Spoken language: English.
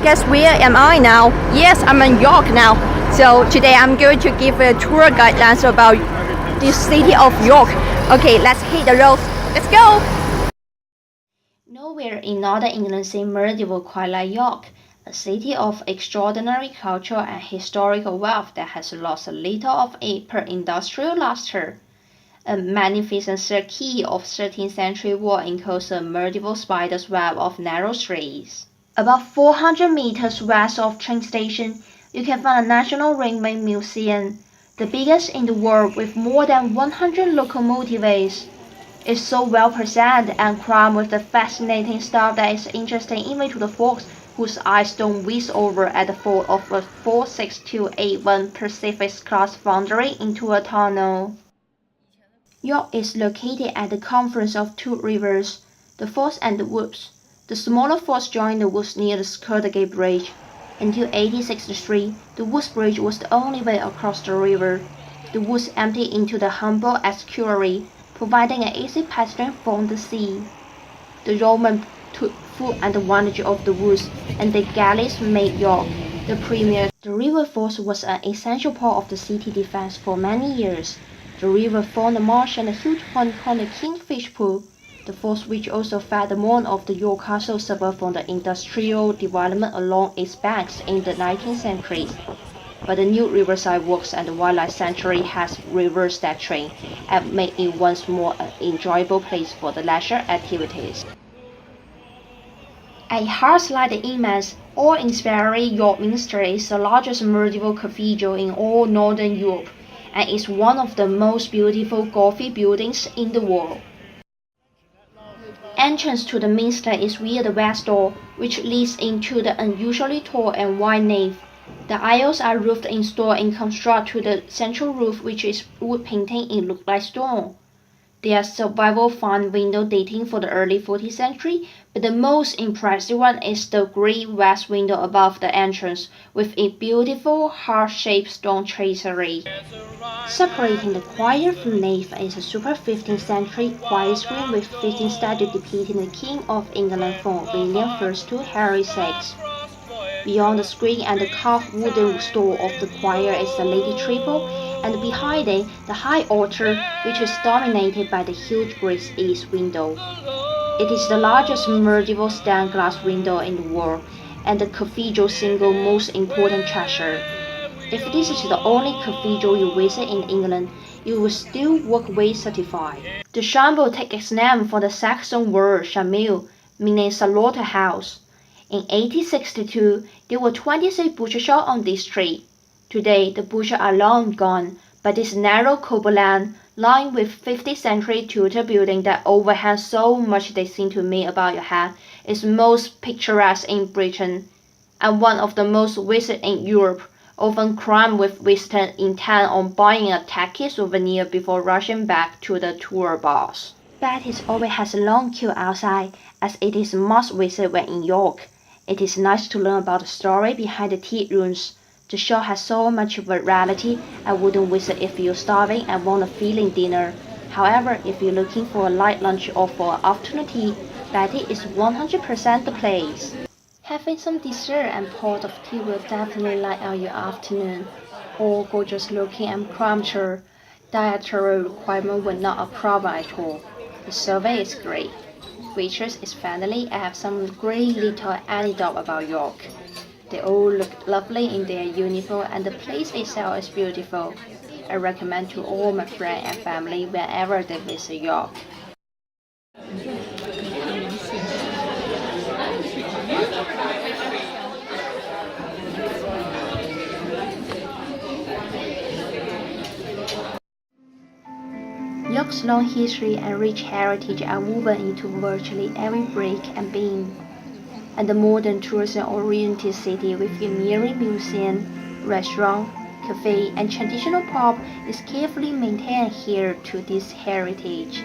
guess where am I now? Yes, I'm in York now. So today I'm going to give a tour guidelines about the city of York. Okay, let's hit the road. Let's go! Nowhere in Northern England seems medieval quite like York, a city of extraordinary cultural and historical wealth that has lost a little of its per-industrial luster. A magnificent quay of 13th century wall encloses a medieval spider's web of narrow streets. About 400 meters west of train station, you can find a National Railway Museum, the biggest in the world with more than 100 locomotives. It's so well presented and crammed with the fascinating stuff that is interesting even to the folks whose eyes don't whiz over at the fall of a 46281 Pacific class foundry into a tunnel. York is located at the confluence of two rivers, the Forth and the Woods. The smaller Forth joins the Woods near the Skeldergate Bridge. Until 1863, the Woods Bridge was the only way across the river. The Woods emptied into the Humble estuary, providing an easy passage from the sea. The Romans took full advantage of the woods, and the galleys made York the premier. The river Forth was an essential part of the city defense for many years. The river formed a marsh and a huge pond called the Kingfish Pool. The Forth which also fed the moat of the York Castle suffered from the industrial development along its banks in the 19th century. But the new riverside walks and the wildlife sanctuary has reversed that trend and made it once more an enjoyable place for the leisure activities. A house like the immense, awe-inspiring York Minster is the largest medieval cathedral in all Northern Europe, and is one of the most beautiful Gothic buildings in the world. Entrance to the minster is via the west door, which leads into the unusually tall and wide nave. The aisles are roofed in stone and construct to the central roof, which is wood painting and look like stone. There are several fine windows dating from the early 14th century, but the most impressive one is the great west window above the entrance, with its beautiful heart-shaped stone tracery. Separating the choir from the nave is a super 15th century choir screen with 15 statues depicting the King of England from William I to Henry VI. Beyond the screen and the carved wooden door of the choir is the Lady Triple, and behind it, the high altar, which is dominated by the huge great east window. It is the largest medieval stained glass window in the world, and the cathedral's single most important treasure. If this is the only cathedral you visit in England, you will still walk away certified. The Shamble takes its name from the Saxon word "shamil", meaning slaughterhouse. In 1862, there were 26 butcher shops on this street. Today, the butchers are long gone, but this narrow cobble-lane, lined with 15th century Tudor buildings that overhang so much they seem to mean about your head, is most picturesque in Britain, and one of the most visited in Europe, often crammed with visitors intent on buying a tacky souvenir before rushing back to the tour bus. Betty's always has a long queue outside, as it is a must visit when in York. It is nice to learn about the story behind the tea rooms. The shop has so much variety. I wouldn't visit if you're starving and want a filling dinner. However, if you're looking for a light lunch or for an afternoon tea, Betty is 100% the place. Having some dessert and pot of tea will definitely light up your afternoon. All gorgeous looking and promptuous. Dietary requirement were not a problem at all. The survey is great. Waitress is friendly. I have some great little anecdote about York. They all look lovely in their uniform and the place itself is beautiful. I recommend to all my friends and family whenever they visit York. York's long history and rich heritage are woven into virtually every brick and beam. And the modern tourism-oriented city with a myriad museum, restaurant, cafe, and traditional pub is carefully maintained here to this heritage.